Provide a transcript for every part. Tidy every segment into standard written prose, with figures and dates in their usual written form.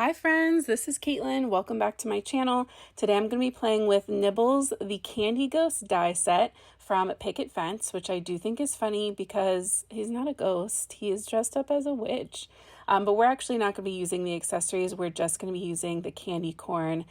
Hi friends, this is Caitlin. Welcome back to my channel. Today I'm going to be playing with Nibbles, the Candy Ghost die set from Picket, which I do think is funny because he's not a ghost. He is dressed up as a witch. But we're actually not going to be using the accessories. We're just going to be using the candy corn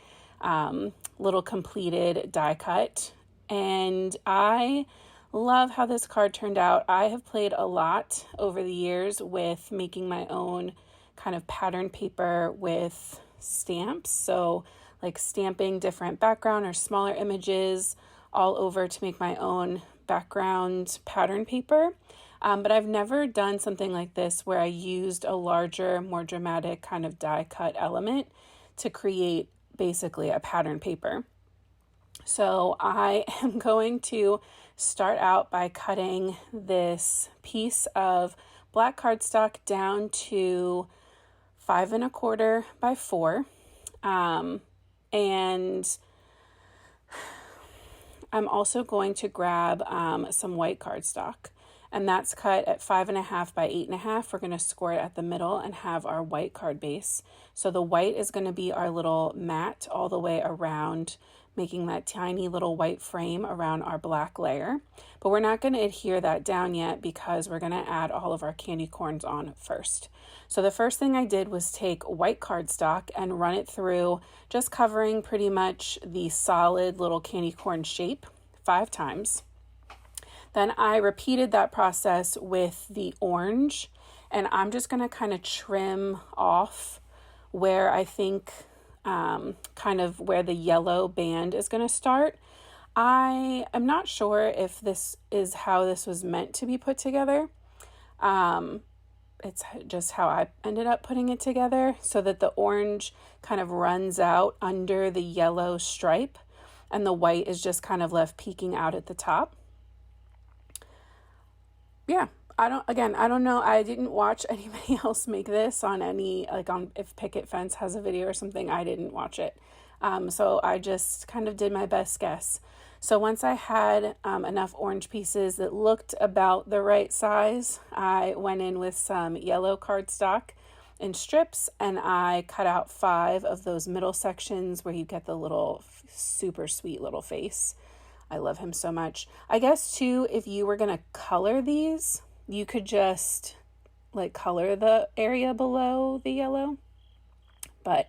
little completed die cut. And I love how this card turned out. I have played a lot over the years with making my own kind of pattern paper with stamps, so like stamping different background or smaller images all over to make my own background pattern paper, but I've never done something like this where I used a larger, more dramatic kind of die cut element to create basically a pattern paper. So I am going to start out by cutting this piece of black cardstock down to 5 1/4 by 4, and I'm also going to grab some white cardstock, and that's cut at 5 1/2 by 8 1/2. We're going to score it at the middle and have our white card base. So the white is going to be our little mat all the way around, making that tiny little white frame around our black layer. But we're not going to adhere that down yet because we're going to add all of our candy corns on first. So the first thing I did was take white cardstock and run it through, just covering pretty much the solid little candy corn shape 5 times. Then I repeated that process with the orange, and I'm just going to kind of trim off where I think kind of where the yellow band is going to start. I am not sure if this is how this was meant to be put together. It's just how I ended up putting it together, so that the orange kind of runs out under the yellow stripe and the white is just kind of left peeking out at the top. Yeah. I don't know. I didn't watch anybody else make this on any, like on if Picket Fence has a video or something. I didn't watch it. So I just kind of did my best guess. So once I had enough orange pieces that looked about the right size, I went in with some yellow cardstock in strips, and I cut out 5 of those middle sections where you get the little super sweet little face. I love him so much. I guess too, if you were going to color these, you could just like color the area below the yellow. But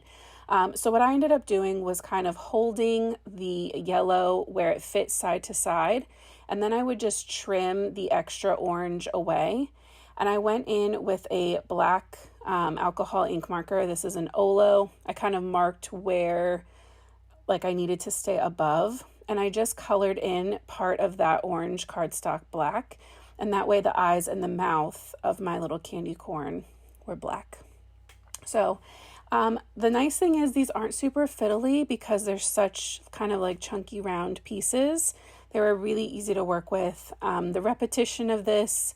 so what I ended up doing was kind of holding the yellow where it fits side to side, and then I would just trim the extra orange away. And I went in with a black alcohol ink marker. This is an Olo. I kind of marked where like I needed to stay above, and I just colored in part of that orange cardstock black. And that way the eyes and the mouth of my little candy corn were black. So the nice thing is these aren't super fiddly because they're such kind of like chunky round pieces. They were really easy to work with. The repetition of this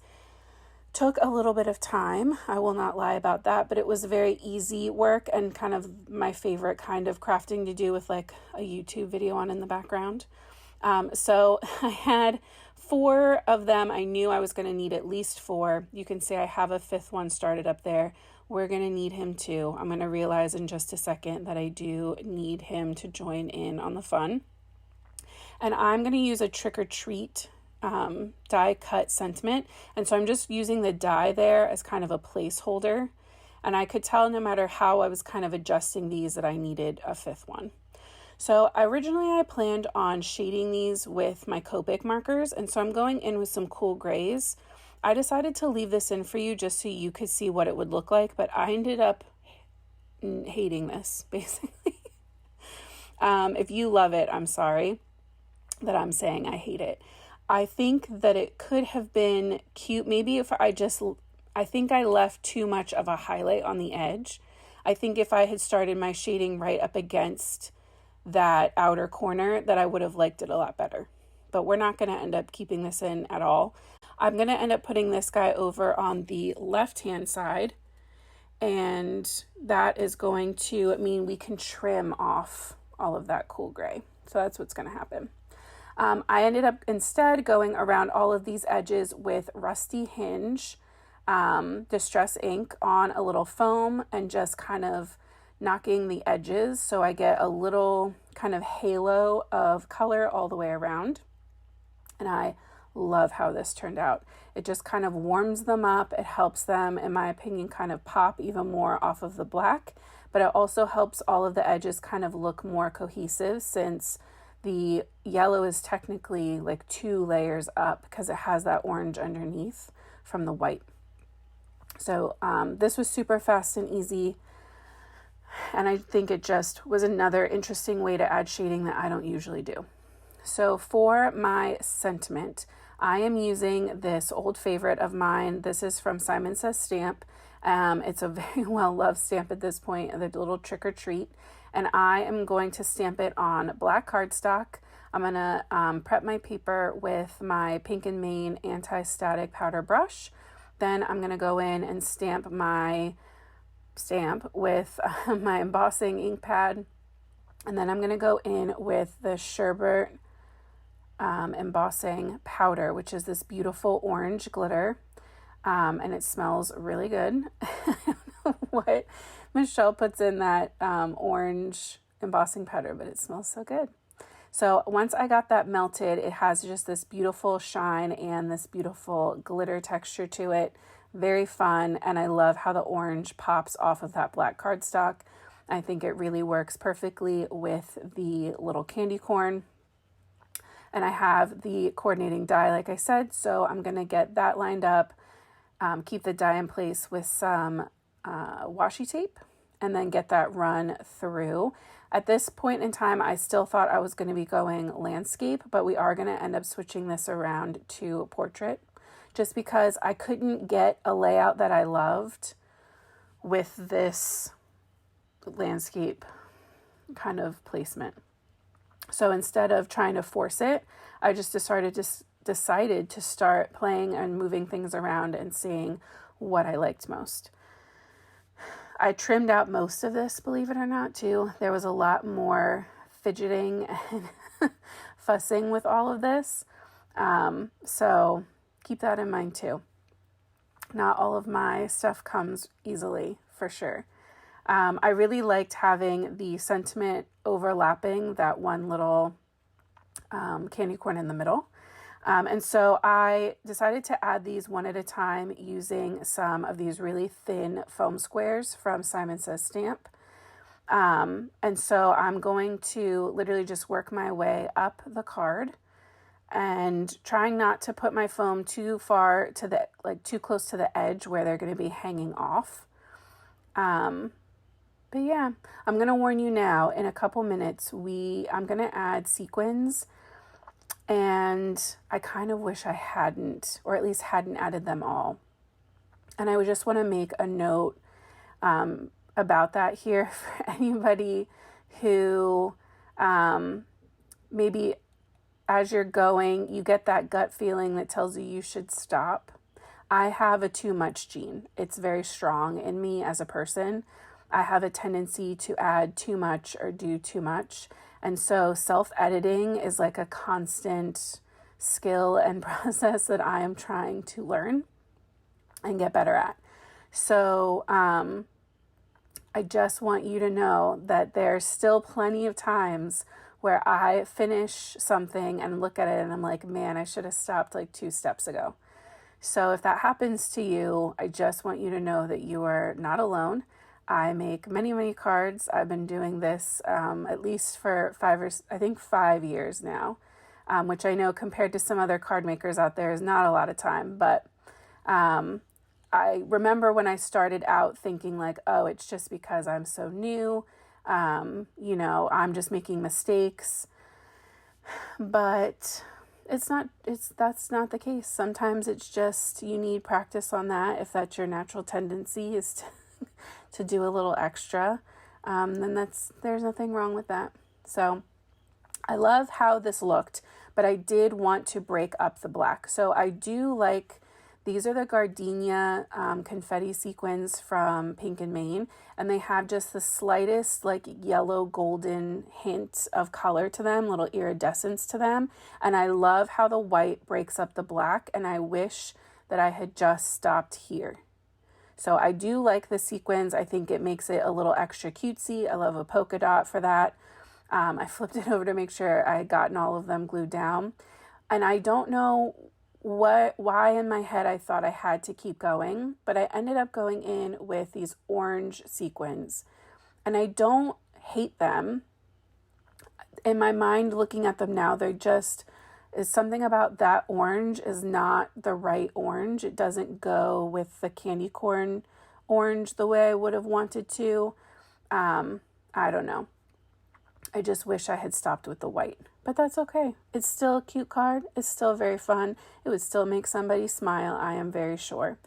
took a little bit of time. I will not lie about that, but it was very easy work and kind of my favorite kind of crafting to do with like a YouTube video on in the background. So I had 4 of them. I knew I was going to need at least 4. You can see I have a 5th one started up there. We're going to need him too. I'm going to realize in just a second that I do need him to join in on the fun. And I'm going to use a trick or treat die cut sentiment. And so I'm just using the die there as kind of a placeholder. And I could tell no matter how I was kind of adjusting these that I needed a 5th one. So originally I planned on shading these with my Copic markers, and so I'm going in with some cool grays. I decided to leave this in for you just so you could see what it would look like, but I ended up hating this, basically. If you love it, I'm sorry that I'm saying I hate it. I think that it could have been cute. Maybe if I think I left too much of a highlight on the edge. I think if I had started my shading right up against that outer corner, that I would have liked it a lot better. But we're not going to end up keeping this in at all. I'm going to end up putting this guy over on the left hand side, and that is going to mean we can trim off all of that cool gray. So that's what's going to happen. I ended up instead going around all of these edges with Rusty Hinge distress ink on a little foam and just kind of knocking the edges so I get a little kind of halo of color all the way around. And I love how this turned out. It just kind of warms them up. It helps them, in my opinion, kind of pop even more off of the black, but it also helps all of the edges kind of look more cohesive, since the yellow is technically like 2 layers up because it has that orange underneath from the white. So this was super fast and easy. And I think it just was another interesting way to add shading that I don't usually do. So for my sentiment, I am using this old favorite of mine. This is from Simon Says Stamp. It's a very well-loved stamp at this point, the little trick or treat. And I am going to stamp it on black cardstock. I'm going to prep my paper with my Pink and Main anti-static powder brush. Then I'm going to go in and stamp my stamp with my embossing ink pad. And then I'm going to go in with the Sherbet embossing powder, which is this beautiful orange glitter. And it smells really good. I don't know what Michelle puts in that orange embossing powder, but it smells so good. So once I got that melted, it has just this beautiful shine and this beautiful glitter texture to it. Very fun, and I love how the orange pops off of that black cardstock. I think it really works perfectly with the little candy corn. And I have the coordinating die, like I said, so I'm going to get that lined up, keep the die in place with some washi tape, and then get that run through. At this point in time, I still thought I was going to be going landscape, but we are going to end up switching this around to portrait, just because I couldn't get a layout that I loved with this landscape kind of placement. So instead of trying to force it, I just decided to start playing and moving things around and seeing what I liked most. I trimmed out most of this, believe it or not, too. There was a lot more fidgeting and fussing with all of this. So keep that in mind too. Not all of my stuff comes easily, for sure. I really liked having the sentiment overlapping that one little candy corn in the middle. And so I decided to add these one at a time using some of these really thin foam squares from Simon Says Stamp. And so I'm going to literally just work my way up the card and trying not to put my foam too far to the, too close to the edge where they're going to be hanging off. But yeah, I'm going to warn you now, in a couple minutes, I'm going to add sequins. And I kind of wish I hadn't, or at least hadn't added them all. And I would just want to make a note about that here for anybody who maybe as you're going, you get that gut feeling that tells you should stop. I have a too much gene. It's very strong in me as a person. I have a tendency to add too much or do too much. And so self-editing is like a constant skill and process that I am trying to learn and get better at. So I just want you to know that there's still plenty of times where I finish something and look at it and I'm like, man, I should have stopped 2 steps ago. So if that happens to you, I just want you to know that you are not alone. I make many, many cards. I've been doing this at least for 5 years now, which I know compared to some other card makers out there is not a lot of time. But I remember when I started out thinking oh, it's just because I'm so new. I'm just making mistakes. But that's not the case. Sometimes it's just you need practice on that. If that's your natural tendency is to do a little extra, then there's nothing wrong with that. So I love how this looked, but I did want to break up the black. So I do these are the Gardenia confetti sequins from Pink and Main, and they have just the slightest yellow golden hint of color to them, little iridescence to them. And I love how the white breaks up the black, and I wish that I had just stopped here. So I do like the sequins. I think it makes it a little extra cutesy. I love a polka dot for that. I flipped it over to make sure I had gotten all of them glued down. And I don't know why in my head I thought I had to keep going, but I ended up going in with these orange sequins. And I don't hate them. In my mind, looking at them now, they're just, is something about that orange is not the right orange. It doesn't go with the candy corn orange the way I would have wanted to. I don't know. I just wish I had stopped with the white, but that's okay. It's still a cute card. It's still very fun. It would still make somebody smile, I am very sure.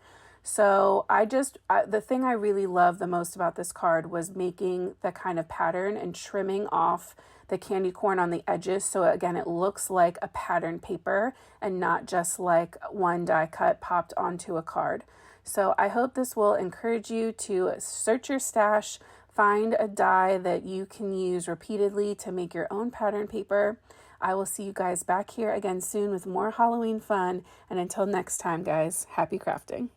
So the thing I really love the most about this card was making the kind of pattern and trimming off the candy corn on the edges. So again, it looks like a pattern paper and not just like one die cut popped onto a card. So I hope this will encourage you to search your stash, find a die that you can use repeatedly to make your own pattern paper. I will see you guys back here again soon with more Halloween fun. And until next time, guys, happy crafting.